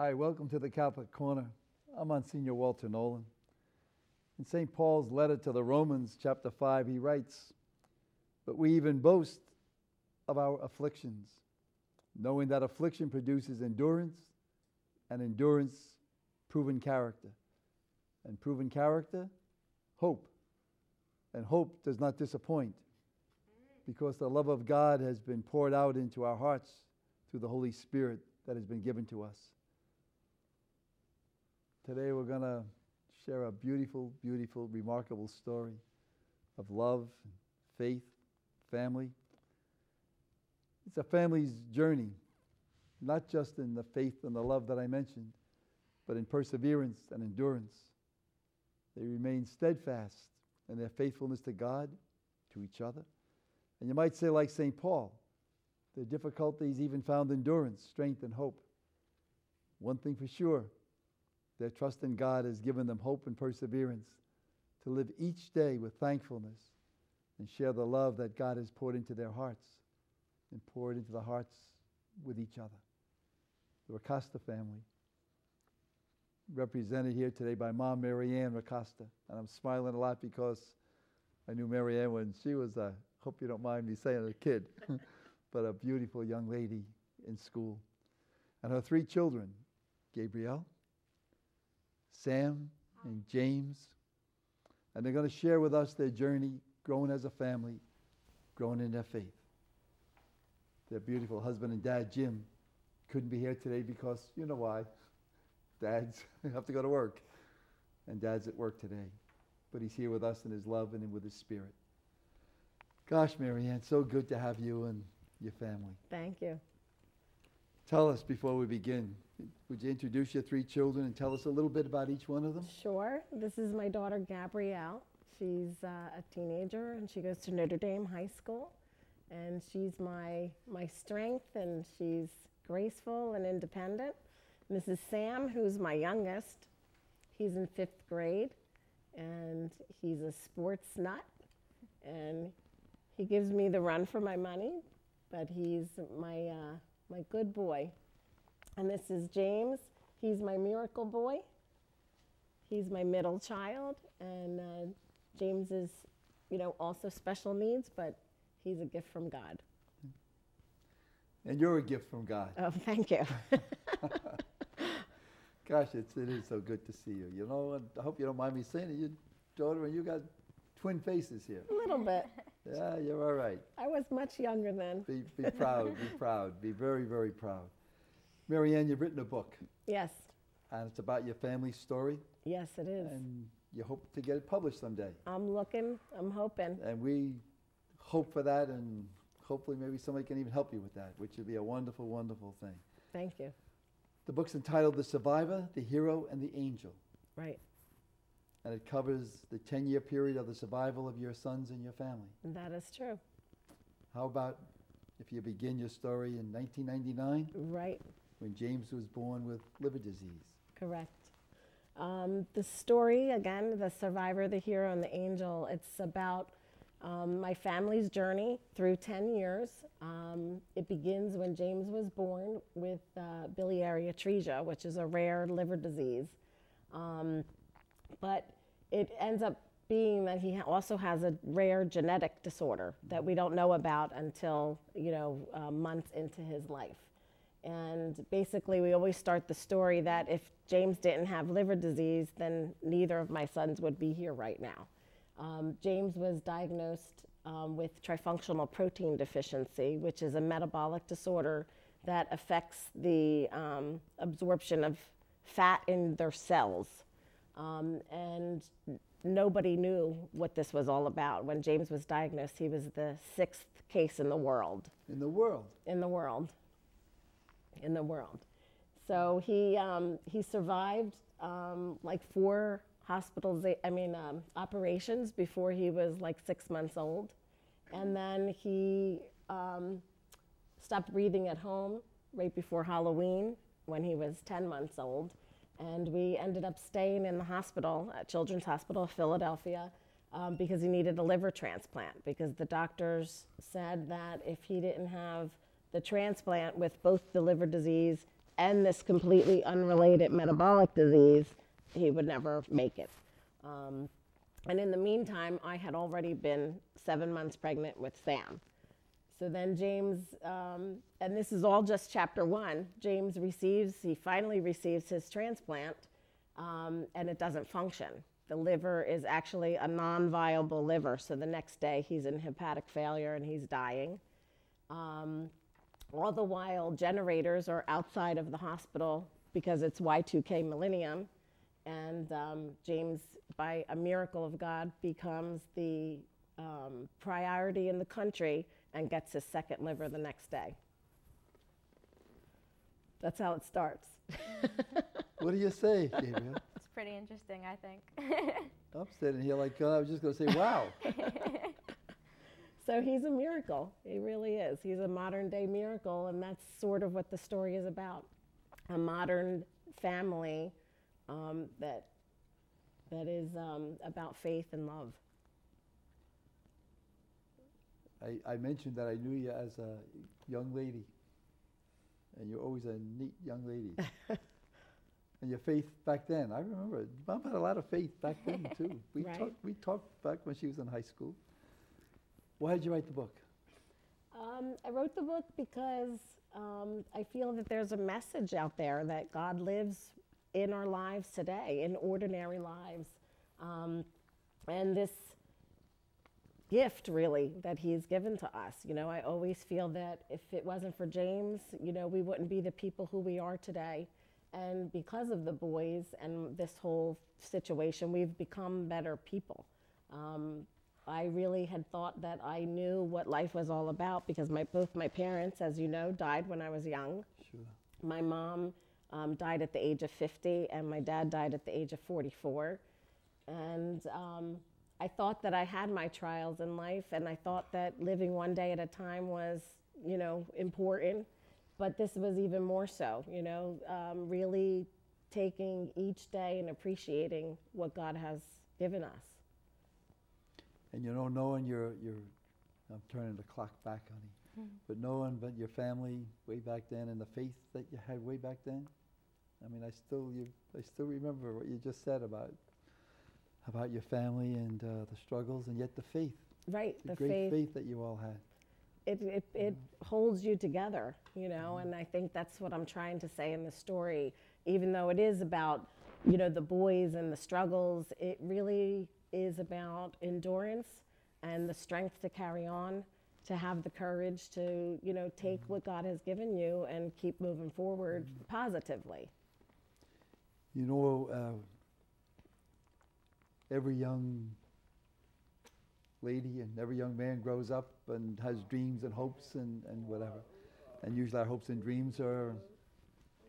Hi, welcome to the Catholic Corner. I'm Monsignor Walter Nolan. In St. Paul's letter to the Romans, chapter 5, he writes, "But we even boast of our afflictions, knowing that affliction produces endurance, and endurance, proven character, and proven character, hope. And hope does not disappoint, because the love of God has been poured out into our hearts through the Holy Spirit that has been given to us." Today we're going to share a beautiful, beautiful, remarkable story of love, faith, family. It's a family's journey, not just in the faith and the love that I mentioned, but in perseverance and endurance. They remain steadfast in their faithfulness to God, to each other. And you might say, like St. Paul, their difficulties even found endurance, strength, and hope. One thing for sure, their trust in God has given them hope and perseverance to live each day with thankfulness and share the love that God has poured into their hearts and poured into the hearts with each other. The Racasta family, represented here today by Mom Marianne Racasta. And I'm smiling a lot because I knew Marianne when she was hope you don't mind me saying a kid, but a beautiful young lady in school. And her three children, Gabrielle, Sam, and James. And they're going to share with us their journey, growing as a family, growing in their faith. Their beautiful husband and dad, Jim, couldn't be here today because, you know why, dads have to go to work. And dad's at work today. But he's here with us in his love and with his spirit. Gosh, Marianne, so good to have you and your family. Thank you. Tell us before we begin, would you introduce your three children and tell us a little bit about each one of them? Sure. This is my daughter, Gabrielle. She's a teenager and she goes to Notre Dame High School. And she's my strength, and she's graceful and independent. This is Sam, who's my youngest. He's in 5th grade, and he's a sports nut. And he gives me the run for my money, but he's my good boy. And this is James. He's my miracle boy. He's my middle child. And James is, also special needs, but he's a gift from God. And you're a gift from God. Oh, thank you. Gosh, it is so good to see you. And I hope you don't mind me saying it. Your daughter and you got twin faces here. A little bit. Yeah, you're all right. I was much younger then. Be proud, be proud. Be very, very proud. Marianne, you've written a book. Yes. And it's about your family story. Yes, it is. And you hope to get it published someday. I'm looking, I'm hoping. And we hope for that, and hopefully maybe somebody can even help you with that, which would be a wonderful, wonderful thing. Thank you. The book's entitled The Survivor, the Hero, and the Angel. Right. And it covers the 10-year period of the survival of your sons and your family. That is true. How about if you begin your story in 1999? Right. When James was born with liver disease. Correct. The story, again, The Survivor, the Hero, and the Angel, it's about my family's journey through 10 years. It begins when James was born with biliary atresia, which is a rare liver disease. But it ends up being that he also has a rare genetic disorder that we don't know about until, months into his life. And basically, we always start the story that if James didn't have liver disease, then neither of my sons would be here right now. James was diagnosed with trifunctional protein deficiency, which is a metabolic disorder that affects the absorption of fat in their cells. And nobody knew what this was all about. When James was diagnosed, he was the 6th case in the world. In the world? In the world. In the world. So he survived like 4 operations before he was like 6 months old. And then he stopped breathing at home right before Halloween when he was 10 months old. And we ended up staying in the hospital, at Children's Hospital of Philadelphia, because he needed a liver transplant, because the doctors said that if he didn't have the transplant with both the liver disease and this completely unrelated metabolic disease, he would never make it. And in the meantime, I had already been 7 months pregnant with Sam. So then James, and this is all just chapter 1, James he finally receives his transplant, and it doesn't function. The liver is actually a non-viable liver, so the next day he's in hepatic failure and he's dying. All the while, generators are outside of the hospital because it's Y2K millennium, and James, by a miracle of God, becomes the priority in the country and gets his second liver the next day. That's how it starts. What do you say, Gabriel? It's pretty interesting, I think. I'm sitting here like, I was just going to say, wow. So he's a miracle. He really is. He's a modern day miracle, and that's sort of what the story is about. A modern family that is about faith and love. I mentioned that I knew you as a young lady, and you're always a neat young lady. And your faith back then, I remember, Mom had a lot of faith back then too. Right. We talked back when she was in high school. Why did you write the book? I wrote the book because I feel that there's a message out there that God lives in our lives today, in ordinary lives. And this gift, really, that he's given to us. You know, I always feel that if it wasn't for James, you know, we wouldn't be the people who we are today. And because of the boys and this whole situation, we've become better people. I really had thought that I knew what life was all about because both my parents, as you know, died when I was young. Sure. My mom died at the age of 50, and my dad died at the age of 44. And I thought that I had my trials in life, and I thought that living one day at a time was, you know, important. But this was even more so, you know, really taking each day and appreciating what God has given us. And you know, knowing I'm turning the clock back, honey, but knowing but your family way back then and the faith that you had way back then, I mean, I still remember what you just said about your family and the struggles, and yet the faith. Right, the great faith that you all had. It holds you together, you know, and I think that's what I'm trying to say in the story. Even though it is about, you know, the boys and the struggles, it really is about endurance and the strength to carry on, to have the courage to, you know, take what God has given you and keep moving forward positively. You know, every young lady and every young man grows up and has dreams and hopes and whatever. And usually our hopes and dreams are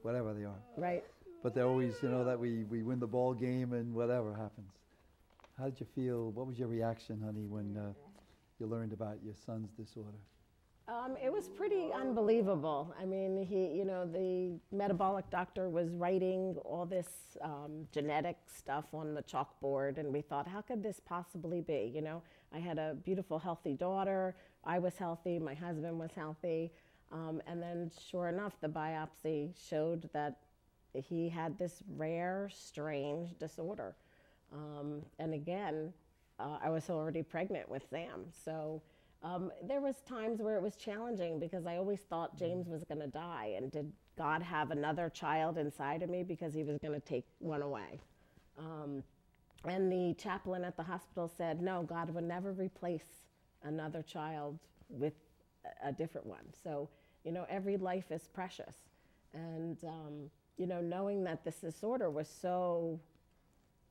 whatever they are. Right. But they're always, you know, that we win the ball game and whatever happens. How did you feel? What was your reaction, honey, when you learned about your son's disorder? It was pretty unbelievable. I mean, the metabolic doctor was writing all this genetic stuff on the chalkboard, and we thought, how could this possibly be? You know, I had a beautiful, healthy daughter. I was healthy. My husband was healthy. And then, sure enough, the biopsy showed that he had this rare, strange disorder. And again, I was already pregnant with Sam. So there was times where it was challenging because I always thought James was going to die. And did God have another child inside of me because he was going to take one away? And the chaplain at the hospital said, no, God would never replace another child with a different one. So, you know, every life is precious. And, you know, knowing that this disorder was so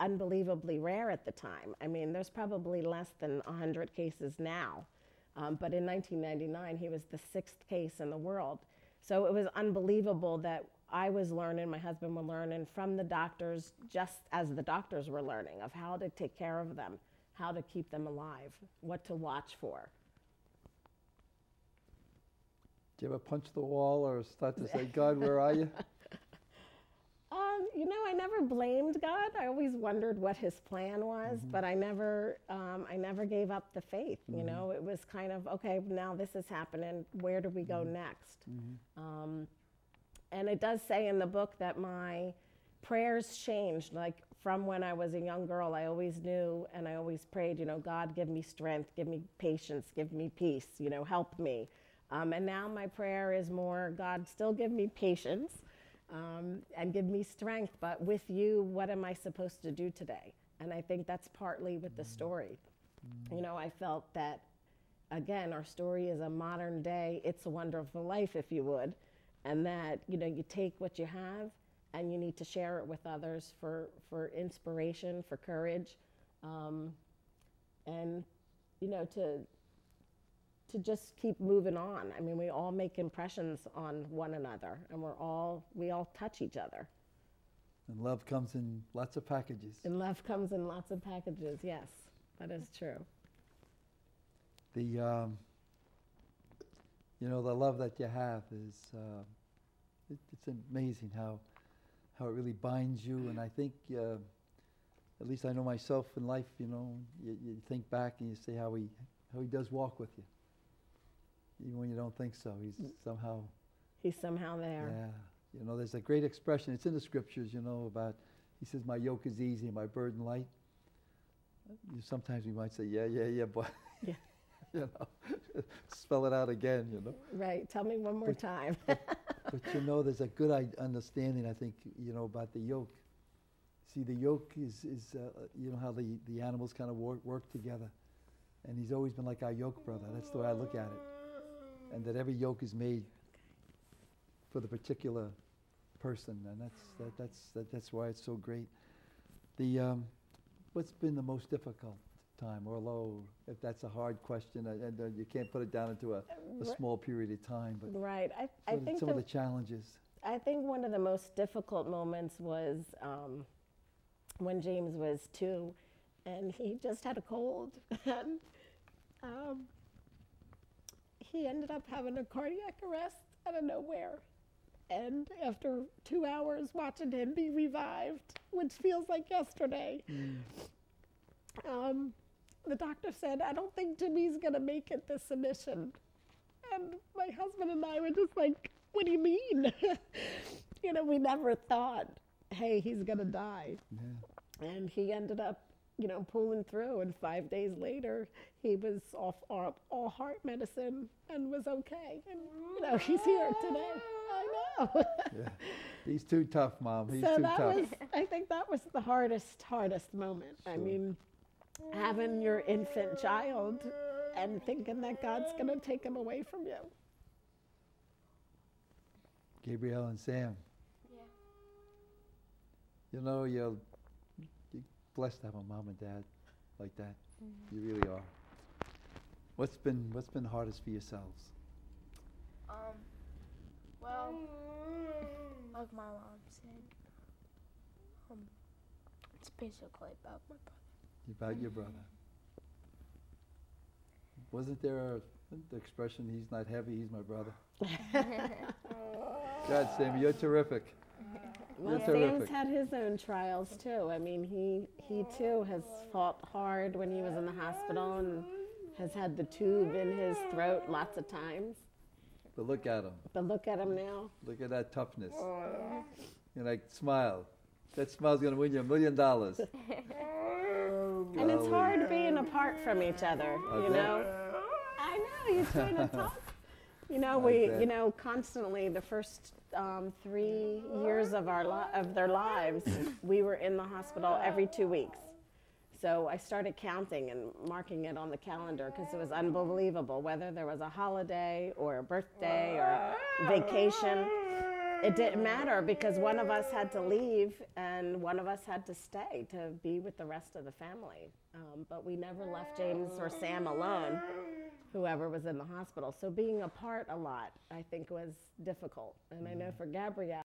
unbelievably rare at the time. I mean, there's probably less than 100 cases now. But in 1999, he was the 6th case in the world. So it was unbelievable that I was learning, my husband was learning from the doctors, just as the doctors were learning, of how to take care of them, how to keep them alive, what to watch for. Did you ever punch the wall or start to say, God, where are you? You know, I never blamed God. I always wondered what his plan was, but I never gave up the faith. You know, it was kind of, okay, now this is happening. Where do we go next? And it does say in the book that my prayers changed. Like from when I was a young girl, I always knew and I always prayed, God, give me strength, give me patience, give me peace, help me. And now my prayer is more, God, still give me patience and give me strength. But with you, what am I supposed to do today? And I think that's partly with the story. I felt that, again, our story is a modern day, It's a Wonderful Life, if you would. And that, you take what you have and you need to share it with others for inspiration, for courage, and, to just keep moving on. I mean, we all make impressions on one another, and we all touch each other. And love comes in lots of packages. And love comes in lots of packages, yes, that is true. The love that you have is, it's amazing how it really binds you. And I think, at least I know myself in life, you think back and you say how he does walk with you. Even when you don't think so, he's somehow there. Yeah. There's a great expression, it's in the scriptures, about, he says, my yoke is easy and my burden light. Sometimes we might say, yeah, but, Yeah. spell it out again, Right, tell me one more time. But there's a good understanding, I think, about the yoke. See, the yoke is how the animals kind of work together. And he's always been like our yoke brother. That's the way I look at it. And that every yoke is made for the particular person, and that's why it's so great. What's been the most difficult time, or low, if that's a hard question, and you can't put it down into a small period of time, but right. I think some of the challenges. I think one of the most difficult moments was when James was 2, and he just had a cold, and he ended up having a cardiac arrest out of nowhere. And after 2 hours watching him be revived, which feels like yesterday, the doctor said, I don't think Jimmy's going to make it this admission. And my husband and I were just like, what do you mean? We never thought, hey, he's going to die. Yeah. And he ended up, pulling through. And 5 days later, he was off all heart medicine and was okay. And, he's here today. I know. Yeah. He's too tough, Mom. He's so too that tough. I think that was the hardest moment. Sure. I mean, having your infant child and thinking that God's going to take him away from you. Gabrielle and Sam. Yeah. You're blessed to have a mom and dad like that. Mm-hmm. You really are. What's been hardest for yourselves? Well, like my mom said, it's basically about my brother. About your brother. Wasn't there the expression, he's not heavy, he's my brother? God, Sammy, you're terrific. Well, Sam's had his own trials too. I mean, he too has fought hard when he was in the hospital and has had the tube in his throat lots of times. But look at him. But look at him now. Look at that toughness. Smile. That smile's going to win you $1 million. And it's hard being apart from each other, I know, you're trying to talk. Constantly the first 3 years of their lives, we were in the hospital every 2 weeks. So I started counting and marking it on the calendar because it was unbelievable. Whether there was a holiday or a birthday or vacation, it didn't matter because one of us had to leave and one of us had to stay to be with the rest of the family. But we never left James or Sam alone, whoever was in the hospital. So being apart a lot, I think, was difficult. And I know for Gabrielle,